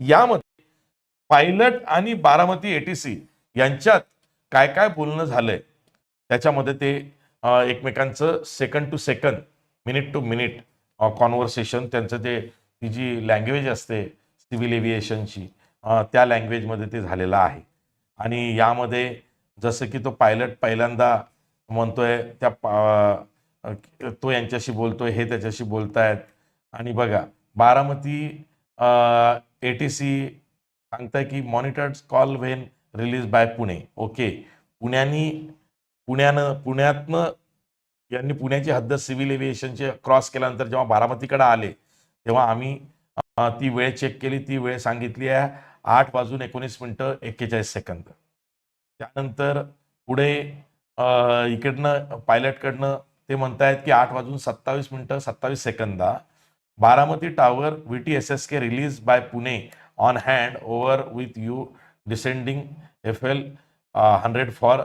यामध्ये पायलट आणि बारामती एटीसी यांच्यात काय काय बोलणं झालंय त्याच्यामध्ये ते एकमेकांचं second to second, minute to minute conversation, त्यांचं ते ती जी लँग्वेज असते सिव्हिल एव्हिएशनची, त्या लँग्वेजमध्ये ते झालेलं आहे. आणि यामध्ये जसं की तो पायलट पहिल्यांदा म्हणतोय तो यांच्याशी बोलतोय, हे त्याच्याशी बोलतायत. आणि बघा बारामती एटीसी सांगताय की monitored call when release by Pune. Okay, पुण्यातनं यांनी पुण्याची हद्द सिव्हिल एव्हिएशनचे क्रॉस केल्यानंतर जेव्हा बारामतीकडे आले तेव्हा आम्ही ती वेळ चेक केली. ती वेळ सांगितली आहे 8:19:41. त्यानंतर पुढे इकडनं पायलटकडनं ते म्हणतायत की 8:27:27. Baramati tower VTSSK release by Pune on hand over with you descending FL 100 for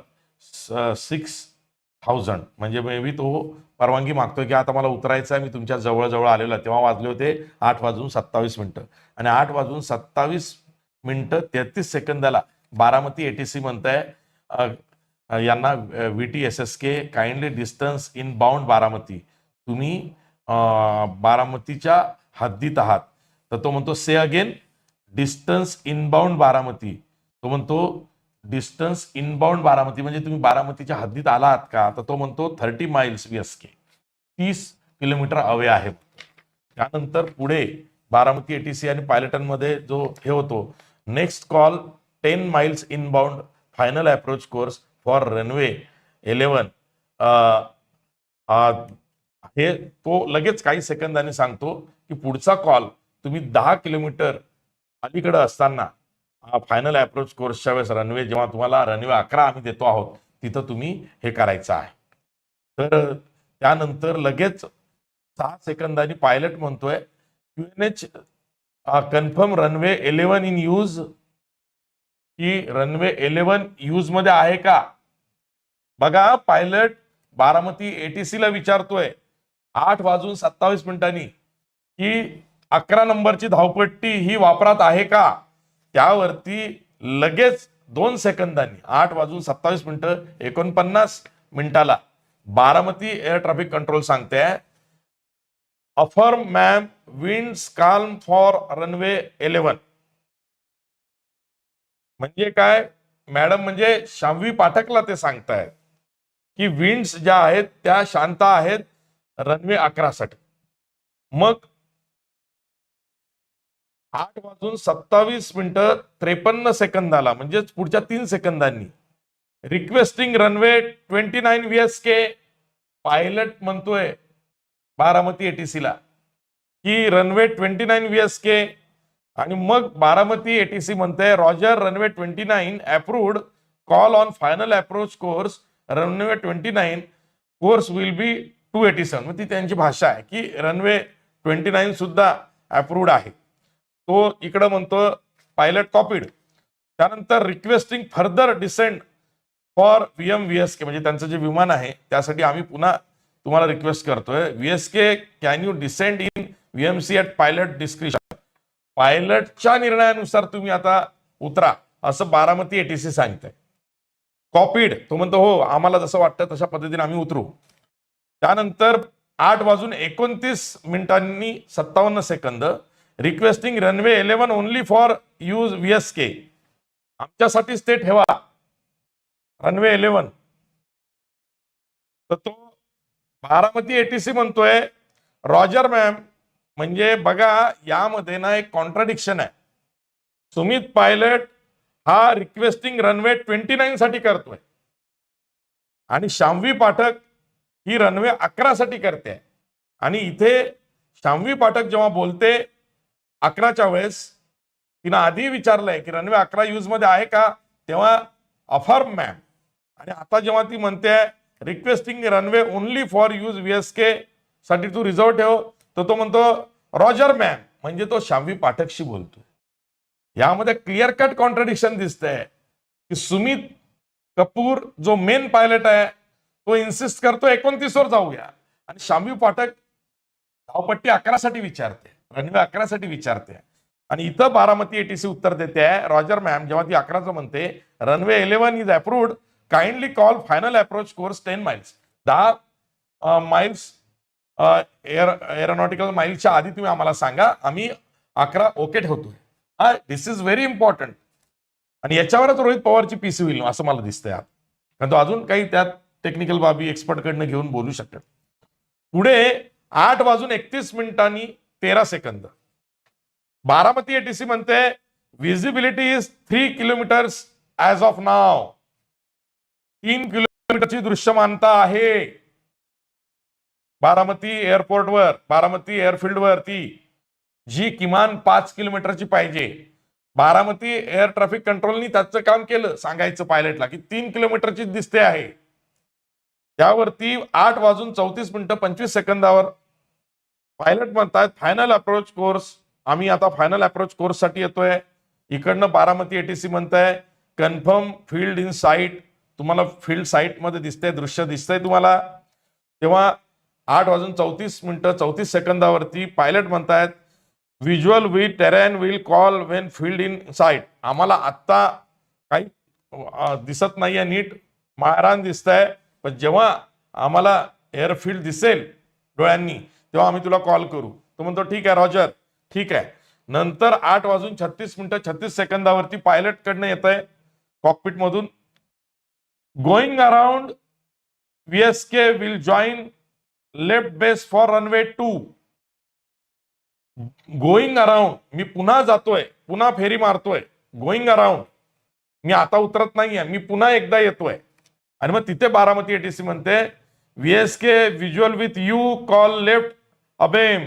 6,000. म्हणजे मे बी तो परवानगी मागतोय की आता मला उतरायचं आहे, मी तुमच्या जवळजवळ आलेलो आहे. तेव्हा वाजले होते 8:27. आणि 8:27:33 बारामती एटीसी म्हणताय यांना VTSSK kindly distance in bound Baramati, तुम्ही बारामतीच्या हद्दीत आहात. तर तो म्हणतो से अगेन डिस्टन्स इनबाउंड बारामती. तो म्हणतो डिस्टन्स इनबाउंड बारामती म्हणजे तुम्ही बारामतीच्या हद्दीत आला आहात का? तर तो म्हणतो 30 माइल्स VSK, 30 किलोमीटर अवे आहे. त्यानंतर पुढे बारामती एटीसी आणि पायलटांमध्ये जो हे होतो, next call 10 miles inbound final approach course for runway 11. हे तो लगेच काही सेकंदांनी सांगतो की पुढचा कॉल तुम्ही 10 किलोमीटर अलीकडे असताना फायनल अप्रोच कोर्सच्या वेळेस रनवे, जेव्हा तुम्हाला रनवे 11 आम्ही देतो आहोत, तिथं तुम्ही हे करायचं आहे. तर त्यानंतर लगेच 6 सेकंदांनी पायलट म्हणतोय QNH confirm runway 11 in use, की रनवे 11 यूज मध्ये आहे का? बघा पायलट बारामती एटीसी ला विचारतोय 8:27 की 11 नंबरची धावपट्टी ही वापरात आहे का? त्यावरती लगेच 2 सेकंदांनी 8:27:49 बारामती एअर ट्रॅफिक कंट्रोल सांगते affirm ma'am, winds calm for runway 11. म्हणजे काय मॅडम, म्हणजे शांवी पाठकला ते सांगतायत की विंड्स ज्या आहेत त्या शांत आहेत रनवे 11 साठी. मग 8:27:53 म्हणजेच पुढच्या 3 सेकंदांनी रिक्वेस्टिंग रनवे 29 VSK. पायलट म्हणतोय बारामती एटीसी ला की रनवे 29 VSK. आणि मग बारामती एटीसी म्हणते Roger runway 29 approved, call on final approach course runway 29 course will be 287. मग ती त्यांची भाषा आहे की रनवे 29 सुद्धा अप्रूव्ड आहे. तो इकडं म्हणतो पायलट कॉपीड. त्यानंतर requesting further descend for VM VSK, म्हणजे त्यांचं जे विमान आहे त्यासाठी आम्ही पुन्हा तुम्हाला रिक्वेस्ट करतोय VSK can you descend in VMC at pilot description. पायलटच्या निर्णयानुसार तुम्ही आता उतरा असं बारामती एटीसी सांगतंय. कॉपीड. तो म्हणतो हो, आम्हाला जसं वाटतं तशा पद्धतीने आम्ही उतरू. त्यानंतर 8:29:57 requesting runway 11 only for use VSK. आमच्यासाठीच ते ठेवा रनवे 11. तर तो बारामती एटीसी म्हणतोय रॉजर मॅम. म्हणजे बघा यामध्ये ना एक कॉन्ट्राडिक्शन आहे. सुमित पायलट हा रिक्वेस्टिंग रनवे 29 साठी करतोय आणि शांवी पाठक ही रनवे 11 साठी करते. आणि इथे शांवी पाठक जेव्हा बोलते 11च्या वेळेस तिनं आधी विचारलंय की रनवे 11 यूज मध्ये आहे का, तेव्हा अफर्म मॅम. आणि आता जेव्हा ती म्हणते requesting runway only for use VSK साठी तू रिझर्व ठेव, तर तो म्हणतो रॉजर मॅम. म्हणजे तो शांवी पाठकशी बोलतोय. यामध्ये क्लिअर कट कॉन्ट्रडिक्शन दिसतंय की सुमित कपूर जो मेन पायलट आहे तो इन्सिस्ट करतो 29 वर जाऊया, आणि शांवी पाठक धावपट्टी 11 साठी विचारते, रनवे 11 साठी विचारते. आणि इथं बारामती एटीसी उत्तर देते आहे, रॉजर मॅम जेव्हा ती 11चं म्हणते, runway 11 is approved, kindly call final approach course 10 miles. 10 miles aeronautical माइलच्या आधी तुम्ही आम्हाला सांगा, आम्ही 11 ओके ठेवतोय. This is very important. आणि याच्यावरच रोहित पवारची पीसी होईल असं मला दिसतंय, कारण तो अजून काही त्यात टेक्निकल बाबी एक्सपर्टकडनं घेऊन बोलू शकतात. पुढे 8:31 13 सेकंद बारामती एटीसी म्हणते, visibility is 3 kilometres as of now. 3 किलोमीटरची दृश्यमानता आहे बारामती एअरपोर्टवर, बारामती एअरफील्डवर, ती जी किमान 5 किलोमीटरची पाहिजे. बारामती एअर ट्रॅफिक कंट्रोलनी त्याचं काम केलं, सांगायचं पायलटला की 3 किलोमीटरची दिसते आहे. त्यावरती 8:34 पायलट म्हणतात, फायनल अप्रोच कोर्स, आम्ही आता फायनल अप्रोच कोर्स साठी येतोय. इकडनं बारामती एटीसी म्हणताय, कन्फर्म फील्ड इन साईट. तुम्हाला फील्ड साईट मध्ये दिसतंय, दृश्य दिसतंय तुम्हाला. तेव्हा 8:34 पायलट म्हणतायत, visual with terrain will call Wien field in site. आम्हाला आत्ता काही दिसत नाहीये, नीट मायरान दिसतंय, पण जेव्हा आम्हाला एअरफील्ड दिसेल डोळ्यांनी तेव्हा आम्ही तुला कॉल करू. तो म्हणतो ठीक आहे रॉजर, ठीक आहे. नंतर 8:36 पायलट कडनं येत आहे कॉकपिट मधून, going around VSK will join left base for runway 2. Going around, मी पुन्हा जातोय, पुन्हा फेरी मारतोय. गोइंग अराउंड, मी आता उतरत नाहीये, मी पुन्हा एकदा येतोय. आणि मग तिथे बारामती एटीसी म्हणते, VSK visual with you call left abeam.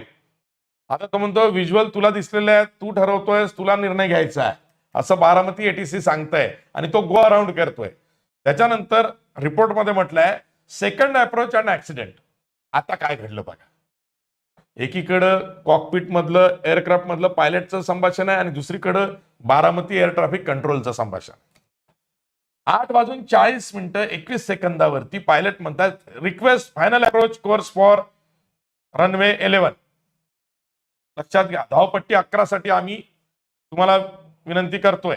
आता तो म्हणतो व्हिज्युअल तुला दिसलेले आहे, तू ठरवतोयस, तुला निर्णय घ्यायचा आहे, असं बारामती एटीसी सांगताय. आणि तो गो अराउंड करतोय. त्याच्यानंतर रिपोर्टमध्ये म्हटलंय, सेकंड अप्रोच अँड ऍक्सिडेंट. आता काय घडलं बघा. एकीकडं कॉकपिट मधलं एअरक्राफ्ट मधलं पायलटचं संभाषण आहे आणि दुसरीकडं बारामती एअर ट्रॅफिक कंट्रोलचं संभाषण. 8:40 पायलट म्हणतात, request final approach course for runway 11. लक्षात घ्या, धावपट्टी 11 साठी आम्ही तुम्हाला विनंती करतोय.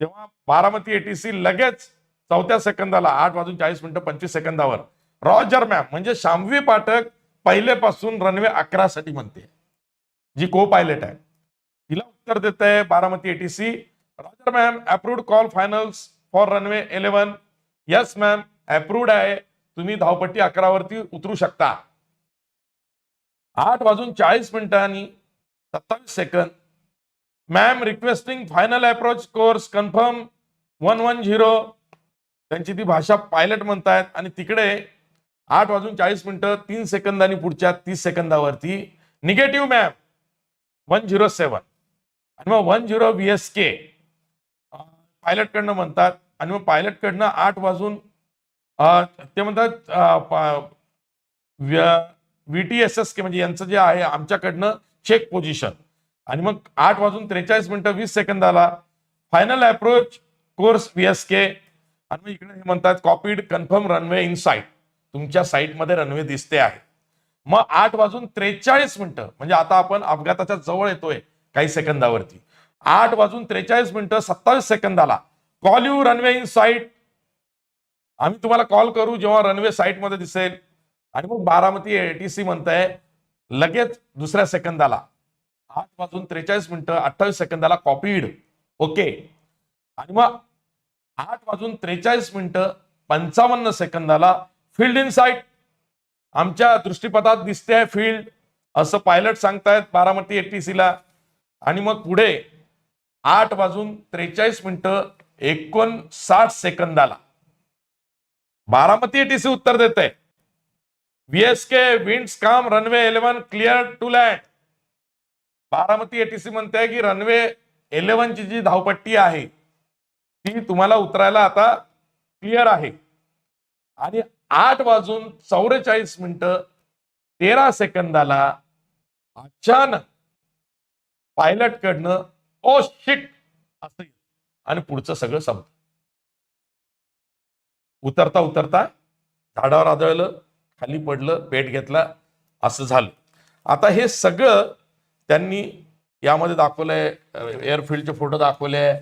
तेव्हा बारामती एटीसी लगेच 4थ्या सेकंदाला 8:40 रॉजर मॅम म्हणजे शामवी पाठक पहिलेपासून रनवे 11 साठी म्हणते, जी को पायलट आहे, तिला उत्तर देत आहे Baramati ATC, roger ma'am approved call finals for runway 11. Yes ma'am, approved आहे, तुम्ही धावपट्टी 11 वरती उतरू शकता. 8:40 ma'am requesting final approach course confirm 110. त्यांची ती भाषा पायलट म्हणतायत. आणि तिकडे 8:40 पुढच्या 30 सेकंदावरती निगेटिव्ह मॅम 107. आणि मग 10 VSK पायलट कडनं म्हणतात. आणि मग पायलट कडनं 8 वाजून ते म्हणतात VTSSK म्हणजे यांचं जे आहे आमच्याकडनं चेक पोझिशन. आणि मग 8:43 फायनल अप्रोच कोर्स VSK. आणि मग इकडे हे म्हणतात, copied confirm runway in site. तुमच्या साईटमध्ये रनवे दिसते आहे. मग 8:43 म्हणजे आता आपण अपघाताच्या जवळ येतोय काही सेकंदावरती. 8:43 call you runway in site. आम्ही तुम्हाला कॉल करू जेव्हा रनवे साईट मध्ये दिसेल. आणि मग बारामती एटीसी म्हणताय लगेच दुसऱ्या सेकंदाला 8:43 कॉपीड, ओके. आणि मग 8:43 फील्ड इन साईट, आमच्या दृष्टीपथात दिसते फील्ड, असं पायलट सांगतायत बारामती एटीसीला. आणि मग पुढे 8:43 बारामती एटीसी उत्तर देते, VSK winds calm runway 11 clear to land. Baramati ATC म्हणते की रनवे 11 ची जी धावपट्टी आहे ती तुम्हाला उतरायला आता क्लिअर आहे. आणि 8:44 अचानक पायलट कडनं ओ शिट असं आणि पुढचं सगळं संपत. उतरता उतरता झाडावर आदळलं, खाली पडलं, पेट घेतला, असं झालं. आता हे सगळं त्यांनी यामध्ये दाखवलंय, एअरफील्डचे फोटो दाखवले,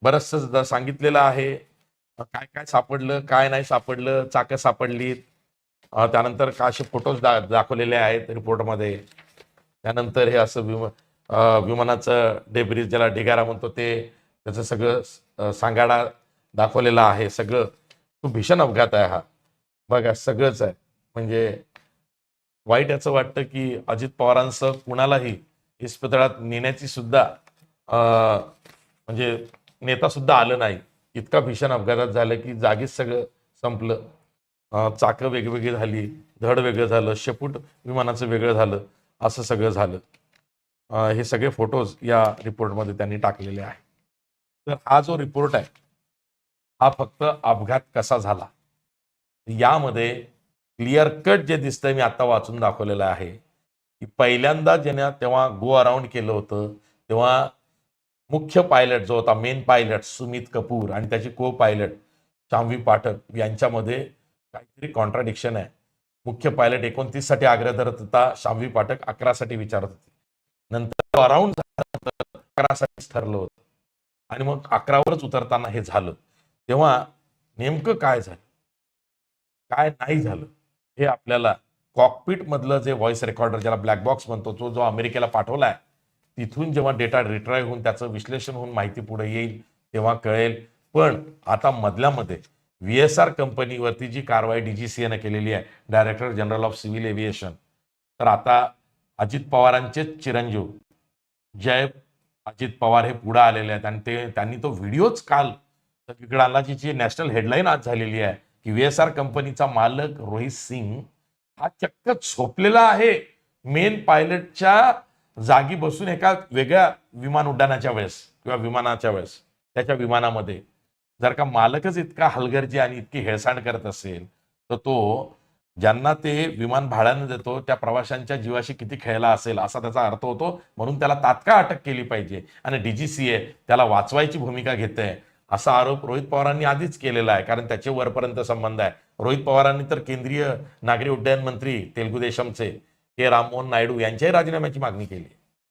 बरंचसं सांगितलेलं आहे काय काय सापडलं, काय नाही सापडलं, चाकं सापडलीत. त्यानंतर असे फोटोज दाखवलेले आहेत रिपोर्टमध्ये. त्यानंतर हे असं विमानाचं डेब्रिज, ज्याला ढिगारा म्हणतो, ते त्याचं सगळं सांगाडा दाखवलेला आहे. सगळं तो भीषण अपघात आहे हा. बघा सगळंच आहे. म्हणजे वाईट याचं वाटतं की अजित पवारांसह कुणालाही इस्पितळात नेण्याची सुद्धा म्हणजे नेता सुद्धा आलं नाही. इतका भीषण अपघातात झालं की जागीच सगळं संपलं. चाकं वेगवेगळी झाली, धड वेगळं झालं, शेपूट विमानाचं वेगळं झालं, असं सगळं झालं. हे सगळे फोटोज या रिपोर्टमध्ये त्यांनी टाकलेले आहे. तर हा जो रिपोर्ट आहे हा फक्त अपघात कसा झाला यामध्ये क्लिअर कट जे दिसतंय, मी आता वाचून दाखवलेलं आहे की पहिल्यांदा ज्याने तेव्हा गो अराउंड केलं होतं तेव्हा मुख्य पायलट जो होता, मेन पायलट सुमित कपूर आणि त्याची को पायलट शाम्वी पाठक यांच्यामध्ये काहीतरी कॉन्ट्राडिक्शन आहे. मुख्य पायलट 29 साठी आग्रह धरत होता, शाम्वी पाठक 11 साठी विचारत होती. नंतर अराउंड 11 साठीच ठरलं होतं आणि मग 11वरच उतरताना हे झालं. तेव्हा नेमकं काय झालं, काय नाही झालं, हे आपल्याला कॉकपिट मधलं जे व्हॉइस रेकॉर्डर, ज्याला ब्लॅक बॉक्स म्हणतो, तो जो अमेरिकेला पाठवलाय, तिथून जेव्हा डेटा रिट्राईव्ह होऊन त्याचं विश्लेषण होऊन माहिती पुढे येईल तेव्हा कळेल. पण आता मधल्यामध्ये VSR कंपनीवरती जी कारवाई DGCA केलेली आहे, director general of civil aviation, तर आता अजित पवारांचे चिरंजीव जय अजित पवार हे पुढे आलेले आहेत आणि त्यांनी तो व्हिडिओच काल सगळीकडे आणला, जी नॅशनल हेडलाईन आज झालेली आहे की VSR कंपनीचा मालक रोहित सिंग हा चक्क झोपलेला आहे मेन पायलटच्या जागी बसून एका वेगळ्या विमान उड्डाणाच्या वेळेस किंवा विमानाच्या वेळेस त्याच्या विमानामध्ये. जर का मालकच इतका हलगर्जी आणि इतकी हेळसांड करत असेल तर तो ज्यांना ते विमान भाड्यानं देतो त्या प्रवाशांच्या जीवाशी किती खेळला असेल असा त्याचा अर्थ होतो. म्हणून त्याला तात्काळ अटक केली पाहिजे आणि DGCA त्याला वाचवायची भूमिका घेते असा आरोप रोहित पवारांनी आधीच केलेला आहे, कारण त्याचे वरपर्यंत संबंध आहे. रोहित पवारांनी तर केंद्रीय नागरी उड्डयन मंत्री तेलुगू देशमचे राममोहन नायडू यांच्याही राजीनाम्याची मागणी केली.